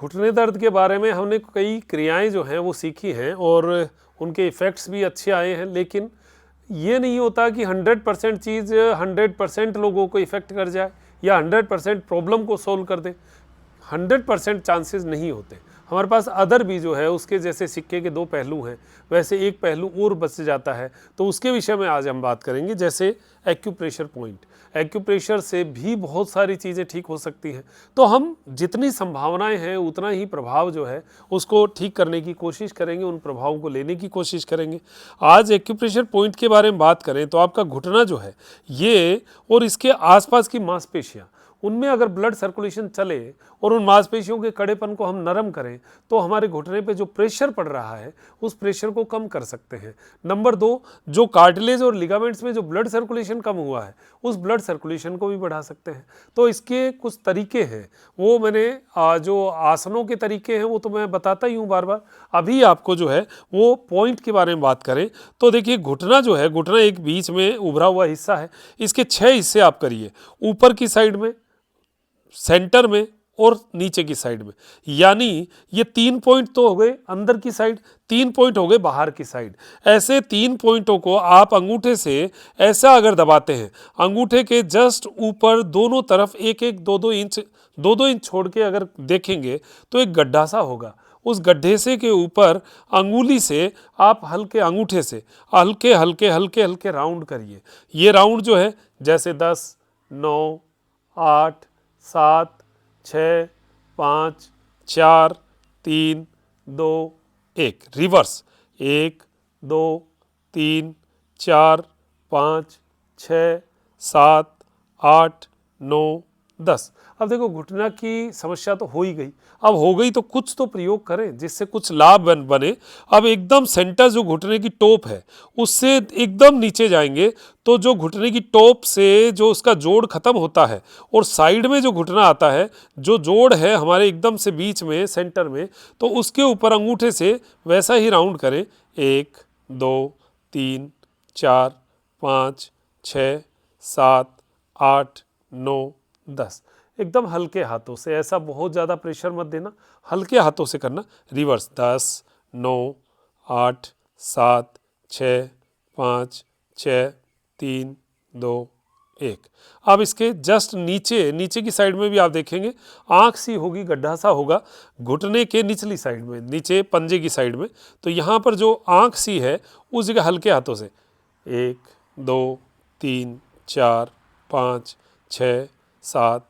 घुटने दर्द के बारे में हमने कई क्रियाएं जो हैं वो सीखी हैं और उनके इफ़ेक्ट्स भी अच्छे आए हैं, लेकिन ये नहीं होता कि 100% चीज़ 100% लोगों को इफ़ेक्ट कर जाए या 100% प्रॉब्लम को सोल्व कर दे। 100% चांसेस नहीं होते। हमारे पास अदर भी जो है उसके जैसे सिक्के के दो पहलू हैं, वैसे एक पहलू और बच जाता है, तो उसके विषय में आज हम बात करेंगे। जैसे एक्यूप्रेशर पॉइंट, एक्यूप्रेशर से भी बहुत सारी चीज़ें ठीक हो सकती हैं। तो हम जितनी संभावनाएं हैं उतना ही प्रभाव जो है उसको ठीक करने की कोशिश करेंगे, उन प्रभावों को लेने की कोशिश करेंगे। आज एक्यूप्रेशर पॉइंट के बारे में बात करें तो आपका घुटना जो है ये और इसके आसपास की मांसपेशियाँ, उनमें अगर ब्लड सर्कुलेशन चले और उन मांसपेशियों के कड़ेपन को हम नरम करें तो हमारे घुटने पे जो प्रेशर पड़ रहा है उस प्रेशर को कम कर सकते हैं। नंबर 2, जो कार्टिलेज और लिगामेंट्स में जो ब्लड सर्कुलेशन कम हुआ है उस ब्लड सर्कुलेशन को भी बढ़ा सकते हैं। तो इसके कुछ तरीके हैं, वो मैंने जो आसनों के तरीके हैं वो तो मैं बताता ही हूँ बार बार। अभी आपको जो है वो पॉइंट के बारे में बात करें तो देखिए, घुटना जो है, घुटना एक बीच में उभरा हुआ हिस्सा है। इसके 6 हिस्से आप करिए, ऊपर की साइड में, सेंटर में और नीचे की साइड में। यानी ये 3 पॉइंट तो हो गए अंदर की साइड, 3 पॉइंट हो गए बाहर की साइड। ऐसे 3 पॉइंटों को आप अंगूठे से ऐसा अगर दबाते हैं, अंगूठे के जस्ट ऊपर दोनों तरफ 1-1, 2-2 इंच छोड़ के अगर देखेंगे तो एक गड्ढा सा होगा। उस गड्ढे से के ऊपर अंगुली से आप हल्के, अंगूठे से हल्के हल्के हल्के हल्के राउंड करिए। ये राउंड जो है जैसे 10, 9, 8, 7, 6, 5, 4, 3, 2, 1, रिवर्स 1, 2, 3, 4, 5, 6, 7, 8, 9, 10। अब देखो, घुटना की समस्या तो हो ही गई। अब हो गई तो कुछ तो प्रयोग करें जिससे कुछ लाभ बने। अब एकदम सेंटर जो घुटने की टोप है उससे एकदम नीचे जाएंगे तो जो घुटने की टोप से जो उसका जोड़ खत्म होता है और साइड में जो घुटना आता है, जो जोड़ है हमारे एकदम से बीच में, सेंटर में, तो उसके ऊपर अंगूठे से वैसा ही राउंड करें। 1, 2, 3, 4, 5, 6, 7, 8, 9, 10। एकदम हल्के हाथों से, ऐसा बहुत ज़्यादा प्रेशर मत देना, हल्के हाथों से करना। रिवर्स 10, 9, 8, 7, 6, 5, 6, 3, 2, 1। अब इसके जस्ट नीचे की साइड में भी आप देखेंगे आँख सी होगी, गड्ढा सा होगा घुटने के निचली साइड में, नीचे पंजे की साइड में। तो यहाँ पर जो आँख सी है उस जगह हल्के हाथों से 1, 2, 3, 4, 5, 6, 7,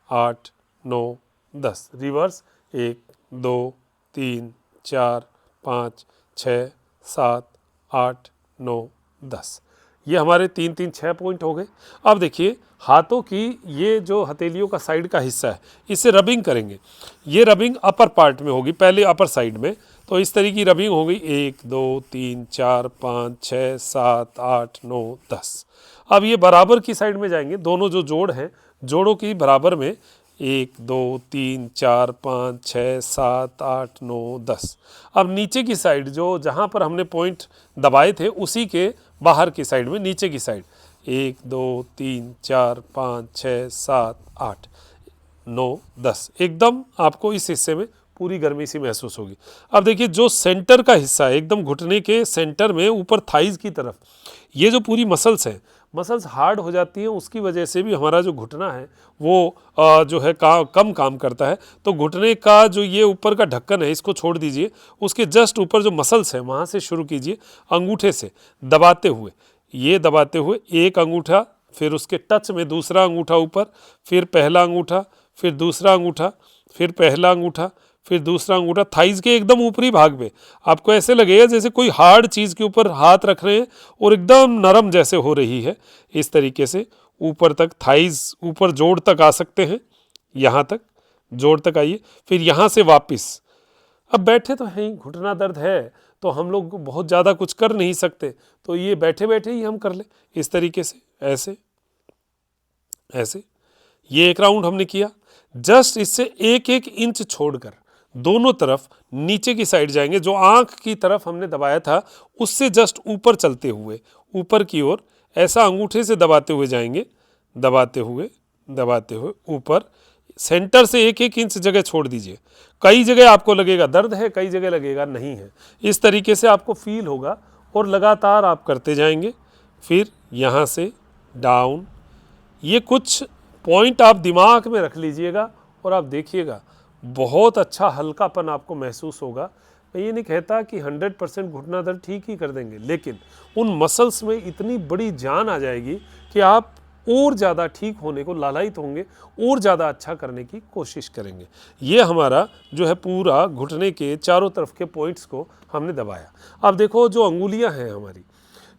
8, 9, 10। रिवर्स 1, 2, 3, 4, 5, 6, 7, 8, 9, 10। ये हमारे 3-3, 6 पॉइंट हो गए। अब देखिए, हाथों की ये जो हथेलियों का साइड का हिस्सा है इससे रबिंग करेंगे। ये रबिंग अपर पार्ट में होगी, पहले अपर साइड में। तो इस तरह की रबिंग हो गई 1, 2, 3, 4, 5, 6, 7, 8, 9, 10। अब ये बराबर की साइड में जाएंगे, दोनों जो जोड़ हैं जोड़ों की बराबर में 1, 2, 3, 4, 5, 6, 7, 8, 9, 10। अब नीचे की साइड जो, जहाँ पर हमने पॉइंट दबाए थे उसी के बाहर की साइड में, नीचे की साइड 1, 2, 3, 4, 5, 6, 7, 8, 9, 10। एकदम आपको इस हिस्से में पूरी गर्मी सी महसूस होगी। अब देखिए, जो सेंटर का हिस्सा है एकदम घुटने के सेंटर में ऊपर थाइज की तरफ, ये जो पूरी मसल्स हैं, मसल्स हार्ड हो जाती हैं, उसकी वजह से भी हमारा जो घुटना है वो जो है कम काम करता है। तो घुटने का जो ये ऊपर का ढक्कन है इसको छोड़ दीजिए, उसके जस्ट ऊपर जो मसल्स हैं वहाँ से शुरू कीजिए, अंगूठे से दबाते हुए, ये दबाते हुए एक अंगूठा, फिर उसके टच में दूसरा अंगूठा ऊपर, फिर पहला अंगूठा, फिर दूसरा अंगूठा, फिर पहला अंगूठा, फिर दूसरा अंगूठा, थाइज के एकदम ऊपरी भाग में। आपको ऐसे लगेगा जैसे कोई हार्ड चीज़ के ऊपर हाथ रख रहे हैं और एकदम नरम जैसे हो रही है। इस तरीके से ऊपर तक, थाइज ऊपर जोड़ तक आ सकते हैं, यहाँ तक जोड़ तक आइए, फिर यहाँ से वापस। अब बैठे तो हैं ही, घुटना दर्द है तो हम लोग बहुत ज़्यादा कुछ कर नहीं सकते, तो ये बैठे बैठे ही हम कर ले इस तरीके से, ऐसे ऐसे। ये एक राउंड हमने किया। जस्ट इससे 1-1 इंच छोड़कर दोनों तरफ नीचे की साइड जाएंगे, जो आँख की तरफ हमने दबाया था उससे जस्ट ऊपर चलते हुए, ऊपर की ओर ऐसा अंगूठे से दबाते हुए जाएंगे, दबाते हुए ऊपर सेंटर से 1-1 इंच जगह छोड़ दीजिए। कई जगह आपको लगेगा दर्द है, कई जगह लगेगा नहीं है। इस तरीके से आपको फील होगा और लगातार आप करते जाएंगे। फिर यहाँ से डाउन, ये कुछ पॉइंट आप दिमाग में रख लीजिएगा और आप देखिएगा बहुत अच्छा हल्कापन आपको महसूस होगा। मैं ये नहीं कहता कि 100% घुटना दर्द ठीक ही कर देंगे, लेकिन उन मसल्स में इतनी बड़ी जान आ जाएगी कि आप और ज़्यादा ठीक होने को लालायित होंगे और ज़्यादा अच्छा करने की कोशिश करेंगे। ये हमारा जो है पूरा घुटने के चारों तरफ के पॉइंट्स को हमने दबाया। अब देखो जो अंगुलियां हैं हमारी,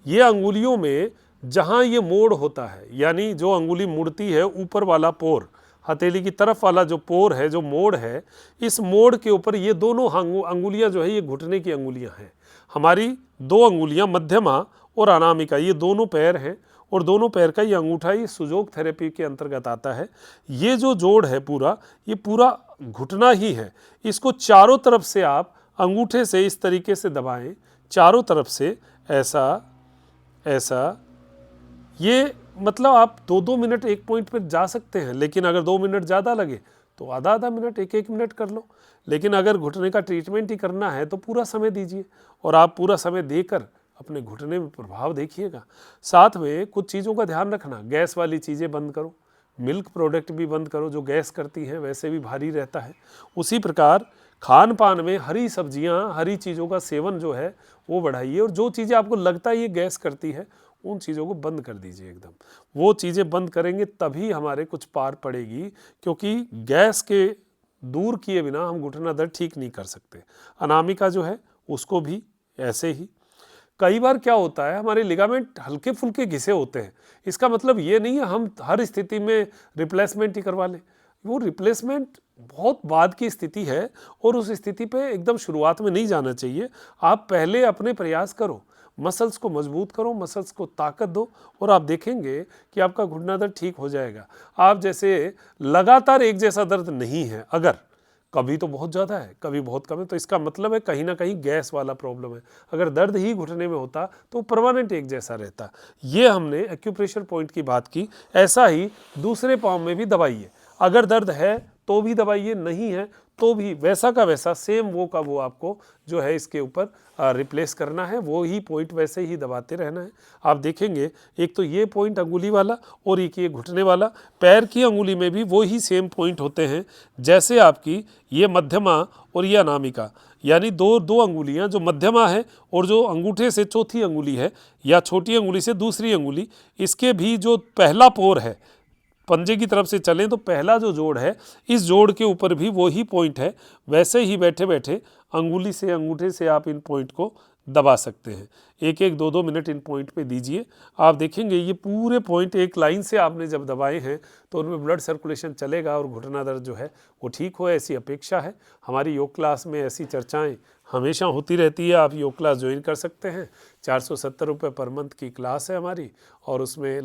ये अंगुलियों में जहाँ ये मोड़ होता है, यानी जो अंगुली मुड़ती है ऊपर वाला पोर, हथेली की तरफ वाला जो पोर है, जो मोड़ है, इस मोड़ के ऊपर ये दोनों अंगुलियां जो है ये घुटने की अंगुलियां हैं। हमारी 2 अंगुलियां मध्यमा और अनामिका, ये दोनों पैर हैं और दोनों पैर का ये अंगूठा ये सुजोग थेरेपी के अंतर्गत आता है। ये जो जोड़ है पूरा, ये पूरा घुटना ही है। इसको चारों तरफ से आप अंगूठे से इस तरीके से दबाएं, चारों तरफ से ऐसा ऐसा। ये मतलब आप 2-2 मिनट एक पॉइंट पर जा सकते हैं, लेकिन अगर 2 मिनट ज़्यादा लगे तो आधा मिनट, 1-1 मिनट कर लो। लेकिन अगर घुटने का ट्रीटमेंट ही करना है तो पूरा समय दीजिए और आप पूरा समय देकर अपने घुटने में प्रभाव देखिएगा। साथ में कुछ चीज़ों का ध्यान रखना, गैस वाली चीज़ें बंद करो, मिल्क प्रोडक्ट भी बंद करो, जो गैस करती हैं, वैसे भी भारी रहता है। उसी प्रकार खान पान में हरी सब्जियां, हरी चीज़ों का सेवन जो है वो बढ़ाइए और जो चीज़ें आपको लगता है ये गैस करती है उन चीज़ों को बंद कर दीजिए एकदम। वो चीज़ें बंद करेंगे तभी हमारे कुछ पार पड़ेगी, क्योंकि गैस के दूर किए बिना हम घुटना दर्द ठीक नहीं कर सकते। अनामिका जो है उसको भी ऐसे ही। कई बार क्या होता है, हमारे लिगामेंट हल्के फुल्के घिसे होते हैं। इसका मतलब ये नहीं है हम हर स्थिति में रिप्लेसमेंट ही करवा लें। वो रिप्लेसमेंट बहुत बाद की स्थिति है और उस स्थिति पे एकदम शुरुआत में नहीं जाना चाहिए। आप पहले अपने प्रयास करो, मसल्स को मजबूत करो, मसल्स को ताकत दो और आप देखेंगे कि आपका घुटना दर्द ठीक हो जाएगा। आप जैसे लगातार एक जैसा दर्द नहीं है, अगर कभी तो बहुत ज़्यादा है, कभी बहुत कम है, तो इसका मतलब है कहीं ना कहीं गैस वाला प्रॉब्लम है। अगर दर्द ही घुटने में होता तो परमानेंट एक जैसा रहता। ये हमने एक्यूप्रेशर पॉइंट की बात की। ऐसा ही दूसरे पाँव में भी दबाइए, अगर दर्द है तो भी दबाइए, नहीं है तो भी वैसा का वैसा सेम वो का वो आपको जो है इसके ऊपर रिप्लेस करना है, वो ही पॉइंट वैसे ही दबाते रहना है। आप देखेंगे एक तो ये पॉइंट अंगुली वाला और एक ये घुटने वाला, पैर की अंगुली में भी वो ही सेम पॉइंट होते हैं जैसे आपकी ये मध्यमा और ये अनामिका, यानी दो अंगुलियां जो मध्यमा है और जो अंगूठे से चौथी अंगुली है या छोटी अंगुली से दूसरी अंगुली, इसके भी जो पहला पोर है, पंजे की तरफ से चलें तो पहला जो जोड़ है, इस जोड़ के ऊपर भी वही पॉइंट है। वैसे ही बैठे बैठे अंगुली से, अंगूठे से आप इन पॉइंट को दबा सकते हैं। 1-1, 2-2 मिनट इन पॉइंट पे दीजिए। आप देखेंगे ये पूरे पॉइंट एक लाइन से आपने जब दबाए हैं तो उनमें ब्लड सर्कुलेशन चलेगा और घुटना दर्द जो है वो ठीक हो, ऐसी अपेक्षा है। हमारी योग क्लास में ऐसी चर्चाएं हमेशा होती रहती है। आप योग क्लास ज्वाइन कर सकते हैं। 470 रुपये पर मंथ की क्लास है हमारी और उसमें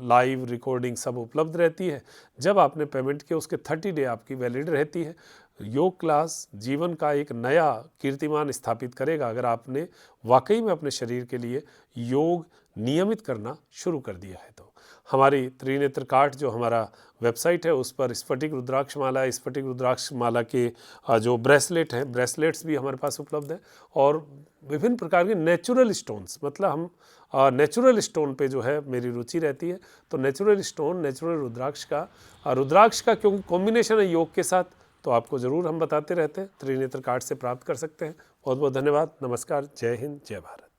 लाइव रिकॉर्डिंग सब उपलब्ध रहती है। जब आपने पेमेंट किया उसके 30 डे आपकी वैलिड रहती है। योग क्लास जीवन का एक नया कीर्तिमान स्थापित करेगा अगर आपने वाकई में अपने शरीर के लिए योग नियमित करना शुरू कर दिया है। तो हमारी त्रिनेत्र कार्ड जो हमारा वेबसाइट है उस पर स्फटिक रुद्राक्ष माला, स्फटिक रुद्राक्ष माला के जो ब्रेसलेट हैं, ब्रेसलेट्स भी हमारे पास उपलब्ध है और विभिन्न प्रकार के नेचुरल स्टोन्स, मतलब हम नेचुरल स्टोन पे जो है मेरी रुचि रहती है। तो नेचुरल स्टोन, नेचुरल रुद्राक्ष का क्योंकि कॉम्बिनेशन है योग के साथ, तो आपको ज़रूर हम बताते रहते हैं। त्रिनेत्र कार्ड से प्राप्त कर सकते हैं। बहुत बहुत धन्यवाद। नमस्कार। जय हिंद, जय भारत।